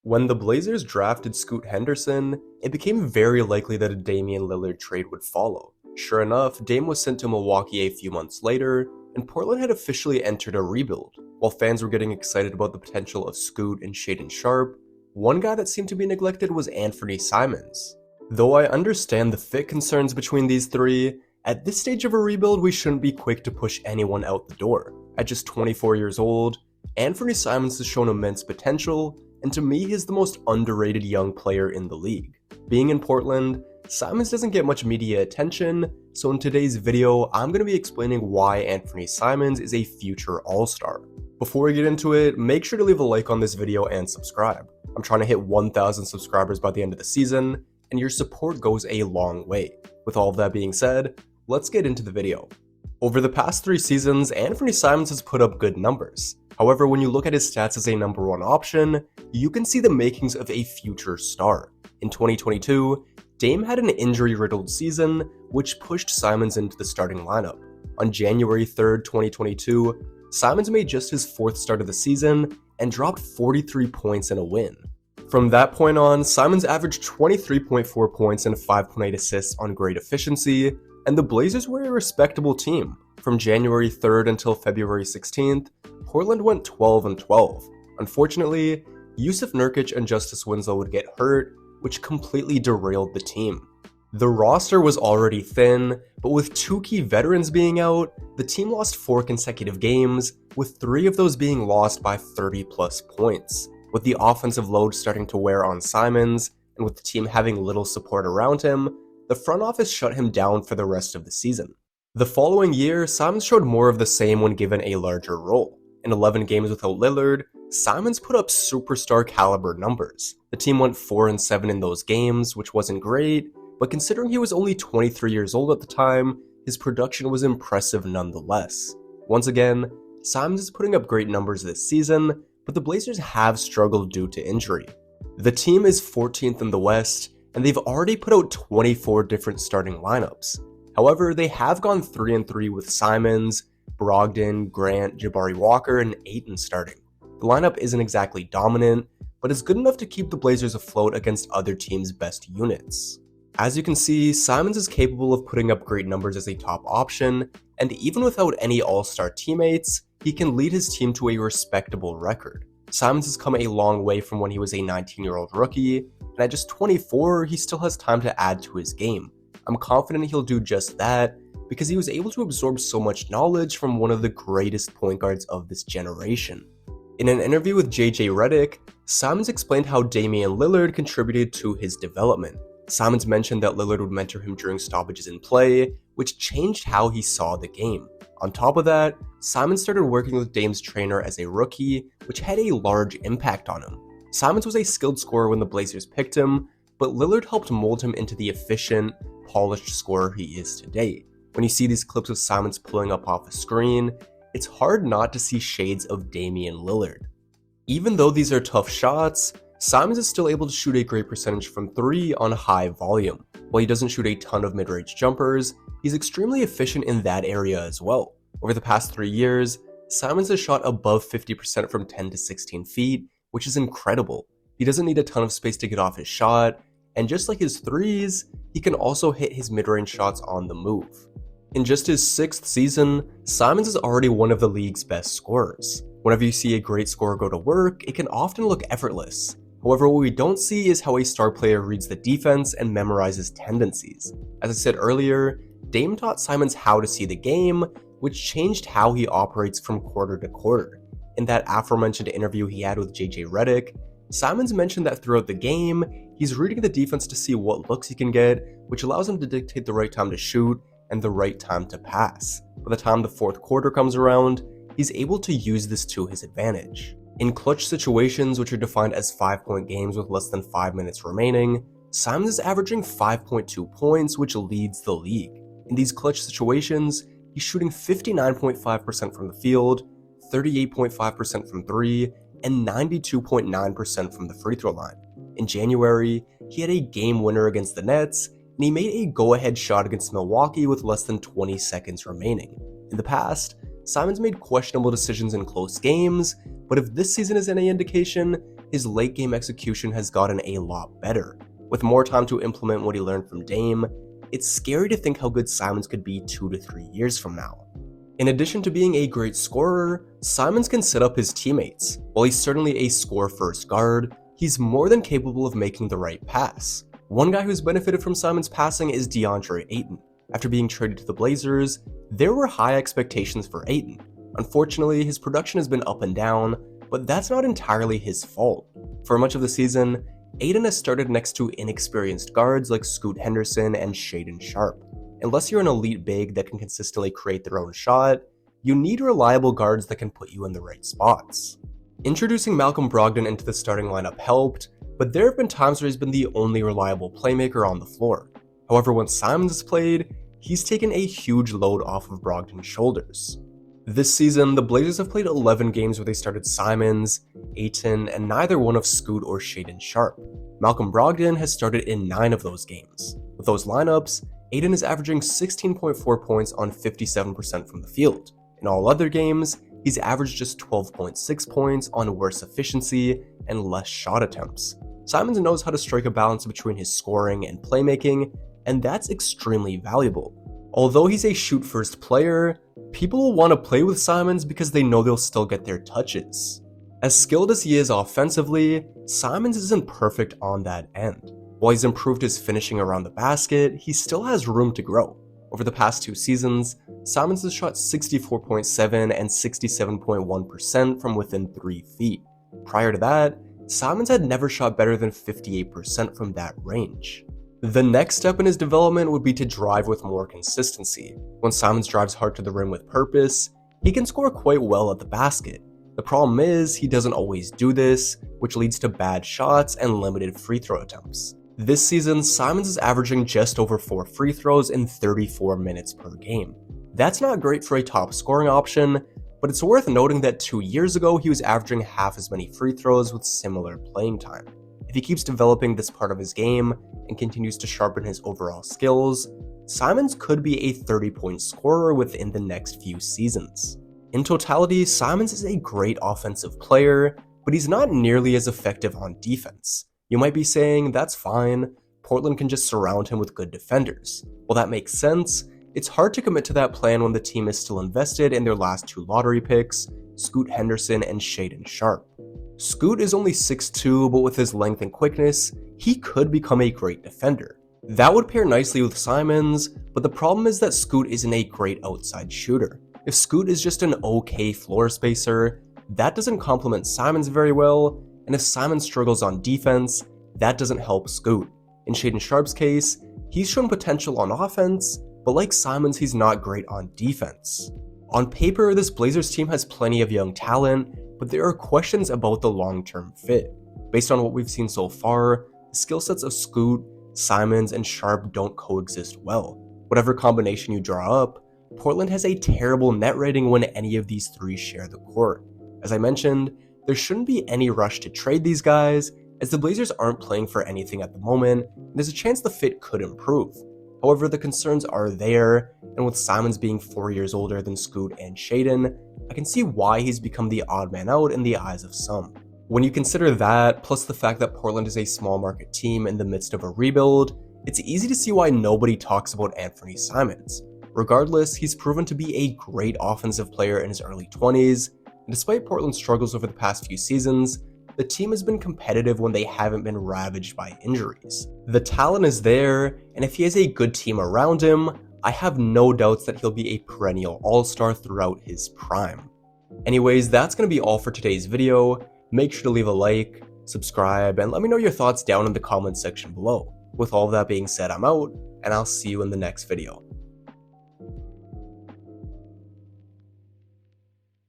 When the Blazers drafted Scoot Henderson, it became very likely that a Damian Lillard trade would follow. Sure enough, Dame was sent to Milwaukee a few months later, and Portland had officially entered a rebuild. While fans were getting excited about the potential of Scoot and Shaedon Sharpe, one guy that seemed to be neglected was Anthony Simons. Though I understand the fit concerns between these three, at this stage of a rebuild we shouldn't be quick to push anyone out the door. At just 24 years old, Anthony Simons has shown immense potential, and to me he's the most underrated young player in the league. Being in Portland, Simons doesn't get much media attention, so in today's video I'm going to be explaining why Anthony Simons is a future All-Star. Before we get into it, make sure to leave a like on this video and subscribe. I'm trying to hit 1,000 subscribers by the end of the season, and your support goes a long way. With all of that being said, let's get into the video. Over the past 3 seasons, Anthony Simons has put up good numbers. However, when you look at his stats as a number 1 option, you can see the makings of a future star. In 2022, Dame had an injury-riddled season, which pushed Simons into the starting lineup. On January 3rd, 2022, Simons made just his 4th start of the season and dropped 43 points in a win. From that point on, Simons averaged 23.4 points and 5.8 assists on great efficiency, and the Blazers were a respectable team. From January 3rd until February 16th, Portland went 12-12. Unfortunately, Jusuf Nurkic and Justice Winslow would get hurt, which completely derailed the team. The roster was already thin, but with 2 key veterans being out, the team lost 4 consecutive games, with 3 of those being lost by 30+ points. With the offensive load starting to wear on Simons, and with the team having little support around him, the front office shut him down for the rest of the season. The following year, Simons showed more of the same when given a larger role. In 11 games without Lillard, Simons put up superstar caliber numbers. The team went 4-7 in those games, which wasn't great, but considering he was only 23 years old at the time, his production was impressive nonetheless. Once again, Simons is putting up great numbers this season, but the Blazers have struggled due to injury. The team is 14th in the West, and they've already put out 24 different starting lineups. However, they have gone 3-3 with Simons, Brogdon, Grant, Jabari Walker, and Ayton starting. The lineup isn't exactly dominant, but it's good enough to keep the Blazers afloat against other teams' best units. As you can see, Simons is capable of putting up great numbers as a top option, and even without any all-star teammates, he can lead his team to a respectable record. Simons has come a long way from when he was a 19-year-old rookie, and at just 24, he still has time to add to his game. I'm confident he'll do just that, because he was able to absorb so much knowledge from one of the greatest point guards of this generation. In an interview with JJ Redick, Simons explained how Damian Lillard contributed to his development. Simons mentioned that Lillard would mentor him during stoppages in play, which changed how he saw the game. On top of that, Simons started working with Dame's trainer as a rookie, which had a large impact on him. Simons was a skilled scorer when the Blazers picked him, but Lillard helped mold him into the efficient, polished scorer he is today. When you see these clips of Simons pulling up off a screen, it's hard not to see shades of Damian Lillard. Even though these are tough shots, Simons is still able to shoot a great percentage from 3 on high volume. While he doesn't shoot a ton of mid-range jumpers, he's extremely efficient in that area as well. Over the past 3 years, Simons has shot above 50% from 10 to 16 feet, which is incredible. He doesn't need a ton of space to get off his shot, and just like his threes, he can also hit his mid-range shots on the move. In just his 6th season, Simons is already one of the league's best scorers. Whenever you see a great scorer go to work, it can often look effortless. However, what we don't see is how a star player reads the defense and memorizes tendencies. As I said earlier, Dame taught Simons how to see the game, which changed how he operates from quarter to quarter. In that aforementioned interview he had with JJ Redick, Simons mentioned that throughout the game, he's reading the defense to see what looks he can get, which allows him to dictate the right time to shoot and the right time to pass. By the time the 4th quarter comes around, he's able to use this to his advantage. In clutch situations, which are defined as 5-point games with less than 5 minutes remaining, Simons is averaging 5.2 points, which leads the league. In these clutch situations, he's shooting 59.5% from the field, 38.5% from 3, and 92.9% from the free throw line. In January, he had a game winner against the Nets, and he made a go-ahead shot against Milwaukee with less than 20 seconds remaining. In the past, Simons made questionable decisions in close games, but if this season is any indication, his late game execution has gotten a lot better. With more time to implement what he learned from Dame, it's scary to think how good Simons could be 2 to 3 years from now. In addition to being a great scorer, Simons can set up his teammates. While he's certainly a score-first guard, he's more than capable of making the right pass. One guy who's benefited from Simons' passing is DeAndre Ayton. After being traded to the Blazers, there were high expectations for Ayton. Unfortunately, his production has been up and down, but that's not entirely his fault. For much of the season, Ayton has started next to inexperienced guards like Scoot Henderson and Shaedon Sharpe. Unless you're an elite big that can consistently create their own shot, you need reliable guards that can put you in the right spots. Introducing Malcolm Brogdon into the starting lineup helped, but there have been times where he's been the only reliable playmaker on the floor. However, when Simons has played, he's taken a huge load off of Brogdon's shoulders. This season, the Blazers have played 11 games where they started Simons, Ayton, and neither one of Scoot or Shaedon Sharpe. Malcolm Brogdon has started in 9 of those games. With those lineups, Ayton is averaging 16.4 points on 57% from the field. In all other games, he's averaged just 12.6 points on worse efficiency and less shot attempts. Simons knows how to strike a balance between his scoring and playmaking, and that's extremely valuable. Although he's a shoot-first player, people will want to play with Simons because they know they'll still get their touches. As skilled as he is offensively, Simons isn't perfect on that end. While he's improved his finishing around the basket, he still has room to grow. Over the past 2 seasons, Simons has shot 64.7% and 67.1% from within 3 feet. Prior to that, Simons had never shot better than 58% from that range. The next step in his development would be to drive with more consistency. When Simons drives hard to the rim with purpose, he can score quite well at the basket. The problem is, he doesn't always do this, which leads to bad shots and limited free throw attempts. This season, Simons is averaging just over 4 free throws in 34 minutes per game. That's not great for a top scoring option, but it's worth noting that 2 years ago he was averaging half as many free throws with similar playing time. If he keeps developing this part of his game and continues to sharpen his overall skills, Simons could be a 30-point scorer within the next few seasons. In totality, Simons is a great offensive player, but he's not nearly as effective on defense. You might be saying, that's fine, Portland can just surround him with good defenders. Well, that makes sense. It's hard to commit to that plan when the team is still invested in their last 2 lottery picks, Scoot Henderson and Shaedon Sharpe. Scoot is only 6'2", but with his length and quickness, he could become a great defender. That would pair nicely with Simons, but the problem is that Scoot isn't a great outside shooter. If Scoot is just an okay floor spacer, that doesn't complement Simons very well, and if Simons struggles on defense, that doesn't help Scoot. In Shaedon Sharpe's case, he's shown potential on offense, but like Simons, he's not great on defense. On paper, this Blazers team has plenty of young talent, but there are questions about the long-term fit. Based on what we've seen so far, the skill sets of Scoot, Simons, and Sharpe don't coexist well. Whatever combination you draw up, Portland has a terrible net rating when any of these 3 share the court. As I mentioned, there shouldn't be any rush to trade these guys, as the Blazers aren't playing for anything at the moment, and there's a chance the fit could improve. However, the concerns are there, and with Simons being 4 years older than Scoot and Shaedon, I can see why he's become the odd man out in the eyes of some. When you consider that, plus the fact that Portland is a small market team in the midst of a rebuild, it's easy to see why nobody talks about Anthony Simons. Regardless, he's proven to be a great offensive player in his early 20s, and despite Portland's struggles over the past few seasons, the team has been competitive when they haven't been ravaged by injuries. The talent is there, and if he has a good team around him, I have no doubts that he'll be a perennial all-star throughout his prime. Anyways, that's going to be all for today's video. Make sure to leave a like, subscribe, and let me know your thoughts down in the comments section below. With all of that being said, I'm out, and I'll see you in the next video.